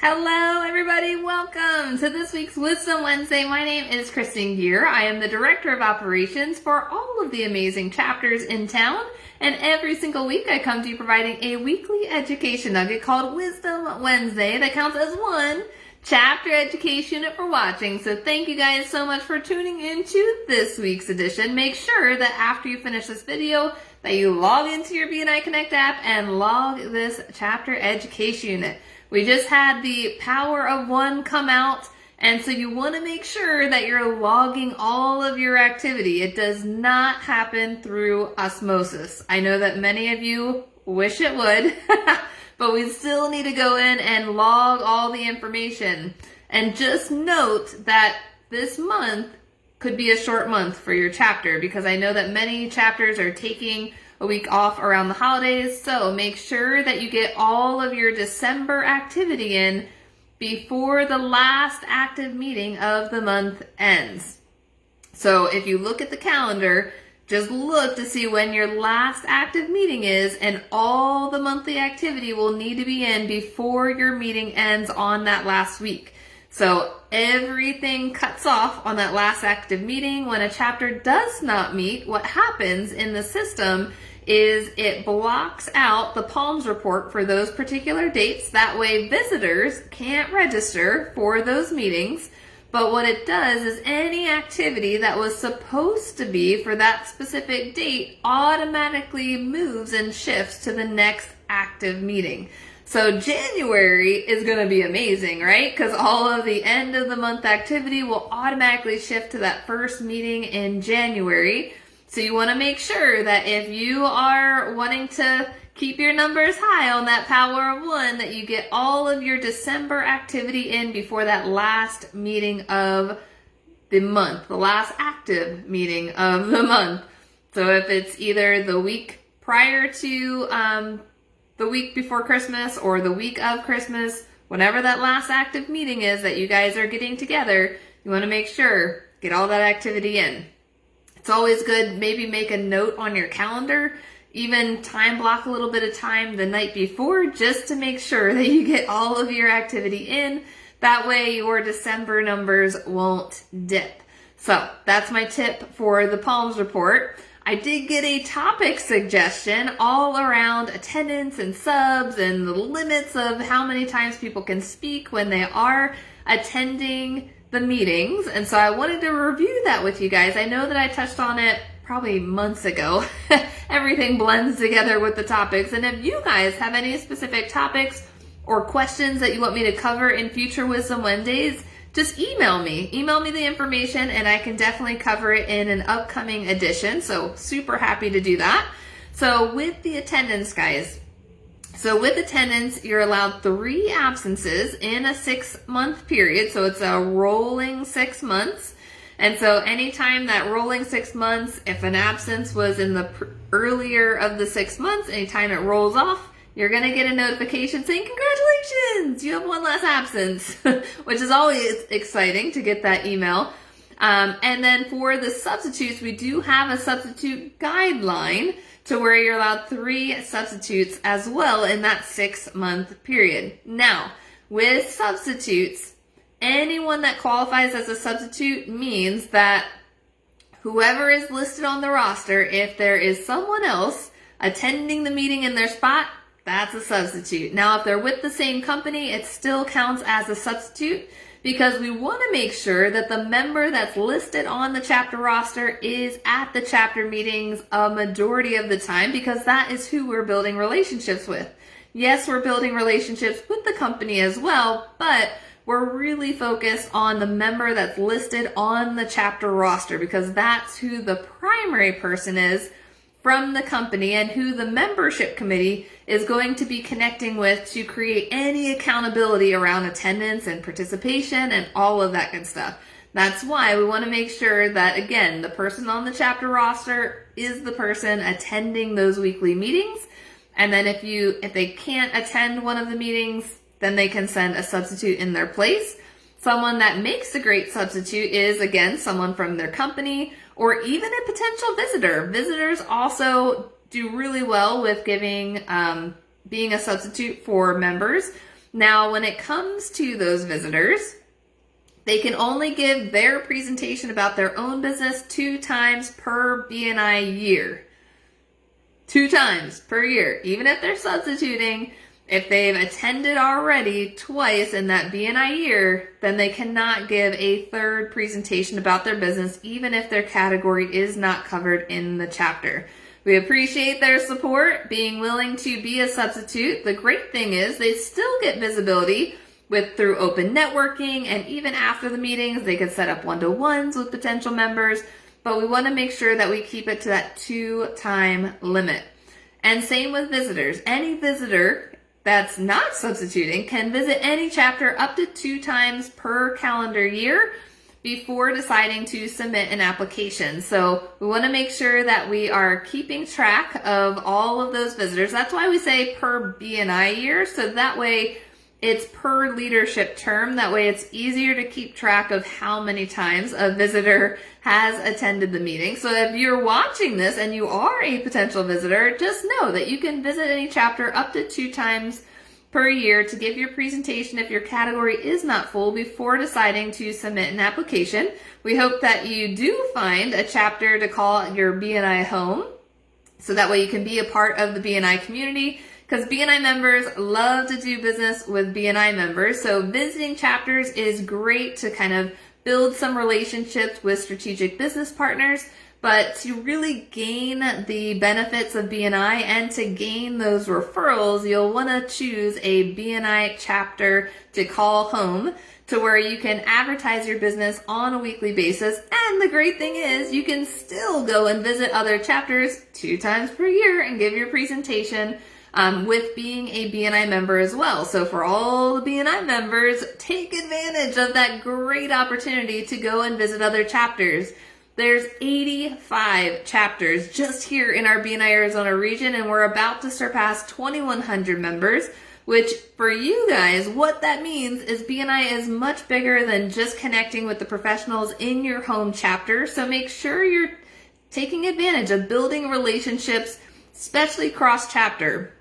Hello, everybody. Welcome to this week's Wisdom Wednesday. My name is Kristen Gear. I am the Director of Operations for all of the amazing chapters in town. And every single week I come to you providing a weekly education nugget called Wisdom Wednesday that counts as one chapter education for watching. So thank you guys so much for tuning into this week's edition. Make sure that after you finish this video that you log into your BNI Connect app and log this chapter education unit. We just had the Power of One come out, and so you want to make sure that you're logging all of your activity. It does not happen through osmosis. I know that many of you wish it would, but we still need to go in and log all the information. And just note that this month could be a short month for your chapter because I know that many chapters are taking a week off around the holidays, so make sure that you get all of your December activity in before the last active meeting of the month ends. So if you look at the calendar, just look to see when your last active meeting is, and all the monthly activity will need to be in before your meeting ends on that last week. So everything cuts off on that last active meeting. When a chapter does not meet, what happens in the system is it blocks out the PALMS report for those particular dates. That way visitors can't register for those meetings. But what it does is any activity that was supposed to be for that specific date automatically moves and shifts to the next active meeting. So January is going to be amazing, right? Because all of the end of the month activity will automatically shift to that first meeting in January. So you want to make sure that if you are wanting to keep your numbers high on that Power of One, that you get all of your December activity in before that last meeting of the month, the last active meeting of the month. So if it's either the week prior to the week before Christmas or the week of Christmas, whenever that last active meeting is that you guys are getting together, you want to make sure, get all that activity in. It's always good, maybe make a note on your calendar, even time block a little bit of time the night before just to make sure that you get all of your activity in. That way your December numbers won't dip. So that's my tip for the PALMS report. I did get a topic suggestion all around attendance and subs and the limits of how many times people can speak when they are attending the meetings. And so I wanted to review that with you guys. I know that I touched on it probably months ago. Everything blends together with the topics. And if you guys have any specific topics or questions that you want me to cover in future Wisdom Wednesdays, just email me. Email me the information and I can definitely cover it in an upcoming edition. So super happy to do that. So with the attendance, guys, you're allowed 3 absences in a 6-month period. So it's a rolling 6 months. And so anytime that rolling 6 months, if an absence was in the earlier of the 6 months, anytime it rolls off, you're going to get a notification saying, congratulations, you have one less absence, which is always exciting to get that email. And then for the substitutes, we do have a substitute guideline to where you're allowed 3 substitutes as well in that 6-month period. Now, with substitutes, anyone that qualifies as a substitute means that whoever is listed on the roster, if there is someone else attending the meeting in their spot, that's a substitute. Now, if they're with the same company, it still counts as a substitute because we want to make sure that the member that's listed on the chapter roster is at the chapter meetings a majority of the time because that is who we're building relationships with. Yes, we're building relationships with the company as well, but we're really focused on the member that's listed on the chapter roster because that's who the primary person is from the company and who the membership committee is going to be connecting with to create any accountability around attendance and participation and all of that good stuff. That's why we want to make sure that, again, the person on the chapter roster is the person attending those weekly meetings. And then if they can't attend one of the meetings, then they can send a substitute in their place. Someone that makes a great substitute is, again, someone from their company or even a potential visitor. Visitors also do really well with being a substitute for members. Now, when it comes to those visitors, they can only give their presentation about their own business 2 times per BNI year. 2 times per year. Even if they're substituting, if they've attended already twice in that BNI year, then they cannot give a 3rd presentation about their business, even if their category is not covered in the chapter. We appreciate their support, being willing to be a substitute. The great thing is they still get visibility through open networking, and even after the meetings, they could set up one-to-ones with potential members, but we want to make sure that we keep it to that 2-time limit. And same with visitors. Any visitor that's not substituting can visit any chapter up to 2 times per calendar year before deciding to submit an application. So we want to make sure that we are keeping track of all of those visitors. That's why we say per BNI year, so that way it's per leadership term. That way it's easier to keep track of how many times a visitor has attended the meeting. So if you're watching this and you are a potential visitor, just know that you can visit any chapter up to 2 times per year to give your presentation if your category is not full before deciding to submit an application. We hope that you do find a chapter to call your BNI home, so that way you can be a part of the BNI community, because BNI members love to do business with BNI members. So visiting chapters is great to kind of build some relationships with strategic business partners. But to really gain the benefits of BNI and to gain those referrals, you'll want to choose a BNI chapter to call home, to where you can advertise your business on a weekly basis. And the great thing is you can still go and visit other chapters 2 times per year and give your presentation with being a BNI member as well. So for all the BNI members, take advantage of that great opportunity to go and visit other chapters. There's 85 chapters just here in our BNI Arizona region, and we're about to surpass 2,100 members, which for you guys, what that means is BNI is much bigger than just connecting with the professionals in your home chapter. So make sure you're taking advantage of building relationships, especially cross-chapter.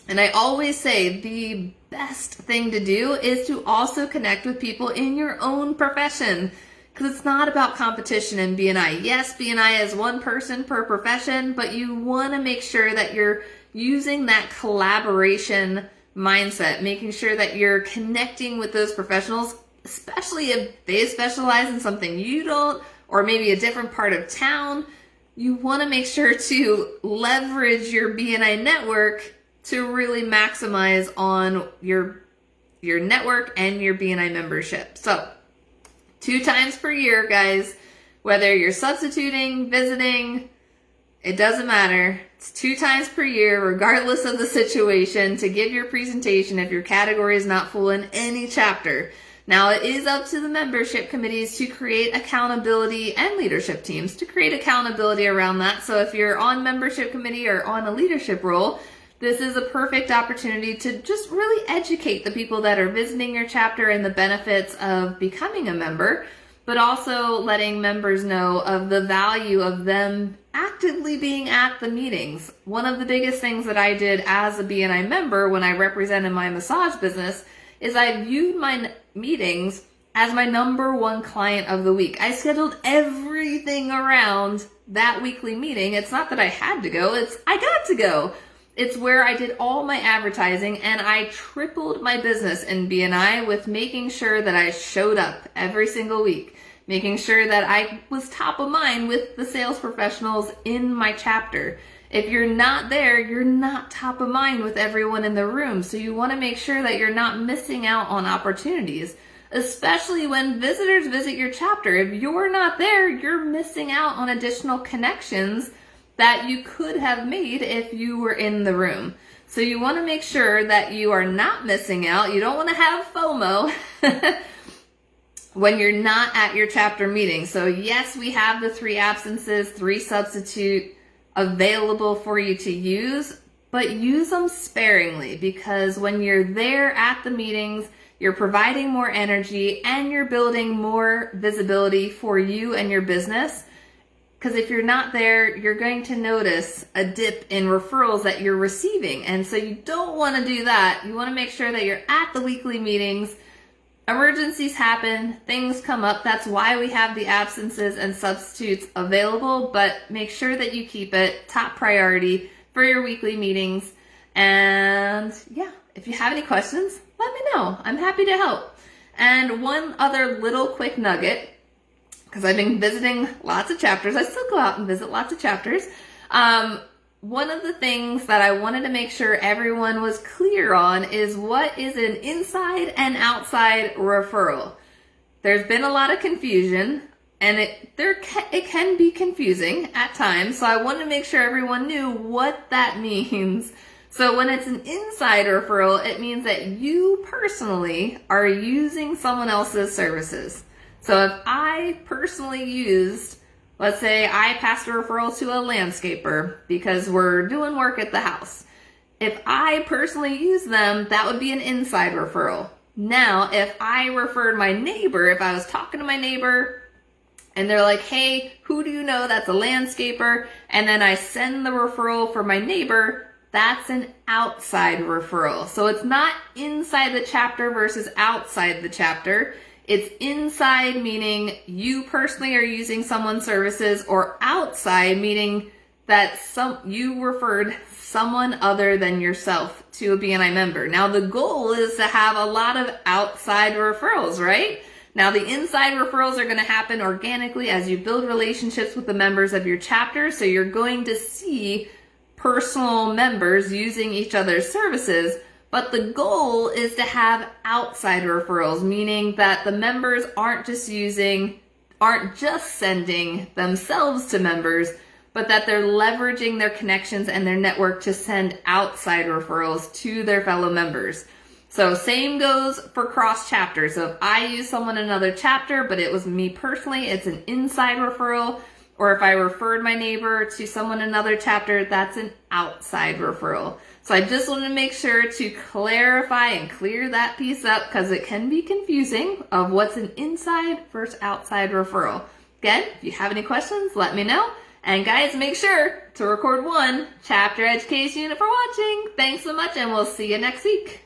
And I always say the best thing to do is to also connect with people in your own profession, because it's not about competition in BNI. Yes, BNI is 1 person per profession, but you want to make sure that you're using that collaboration mindset, making sure that you're connecting with those professionals, especially if they specialize in something you don't, or maybe a different part of town. You want to make sure to leverage your BNI network to really maximize on your network and your BNI membership. So 2 times per year, guys, whether you're substituting, visiting, it doesn't matter. It's 2 times per year, regardless of the situation, to give your presentation if your category is not full in any chapter. Now, it is up to the membership committees to create accountability, and leadership teams to create accountability around that. So if you're on membership committee or on a leadership role, this is a perfect opportunity to just really educate the people that are visiting your chapter and the benefits of becoming a member, but also letting members know of the value of them actively being at the meetings. One of the biggest things that I did as a BNI member when I represented my massage business is I viewed my meetings as my #1 client of the week. I scheduled everything around that weekly meeting. It's not that I had to go, I got to go. It's where I did all my advertising, and I tripled my business in BNI with making sure that I showed up every single week, making sure that I was top of mind with the sales professionals in my chapter. If you're not there, you're not top of mind with everyone in the room. So you want to make sure that you're not missing out on opportunities, especially when visitors visit your chapter. If you're not there, you're missing out on additional connections that you could have made if you were in the room. So you want to make sure that you are not missing out. You don't want to have FOMO when you're not at your chapter meeting. So yes, we have the 3 absences, 3 substitute available for you to use, but use them sparingly, because when you're there at the meetings, you're providing more energy and you're building more visibility for you and your business. Because if you're not there, you're going to notice a dip in referrals that you're receiving. And so you don't want to do that. You want to make sure that you're at the weekly meetings. Emergencies happen, things come up. That's why we have the absences and substitutes available, but make sure that you keep it top priority for your weekly meetings. And yeah, if you have any questions, let me know. I'm happy to help. And one other little quick nugget, because I've been visiting lots of chapters. I still go out and visit lots of chapters. One of the things that I wanted to make sure everyone was clear on is what is an inside and outside referral. There's been a lot of confusion, and it can be confusing at times, so I wanted to make sure everyone knew what that means. So when it's an inside referral, it means that you personally are using someone else's services. So if I personally used, let's say I passed a referral to a landscaper because we're doing work at the house. If I personally use them, that would be an inside referral. Now, if I referred my neighbor, if I was talking to my neighbor and they're like, hey, who do you know that's a landscaper? And then I send the referral for my neighbor, that's an outside referral. So it's not inside the chapter versus outside the chapter. It's inside, meaning you personally are using someone's services, or outside, meaning that you referred someone other than yourself to a BNI member. Now, the goal is to have a lot of outside referrals, right? Now, the inside referrals are going to happen organically as you build relationships with the members of your chapter. So you're going to see personal members using each other's services. But the goal is to have outside referrals, meaning that the members aren't just sending themselves to members, but that they're leveraging their connections and their network to send outside referrals to their fellow members. So same goes for cross chapters. So if I use someone in another chapter, but it was me personally, it's an inside referral. Or if I referred my neighbor to someone in another chapter, that's an outside referral. So I just want to make sure to clarify and clear that piece up, because it can be confusing of what's an inside versus outside referral. Again, if you have any questions, let me know. And guys, make sure to record one chapter education unit for watching. Thanks so much, and we'll see you next week.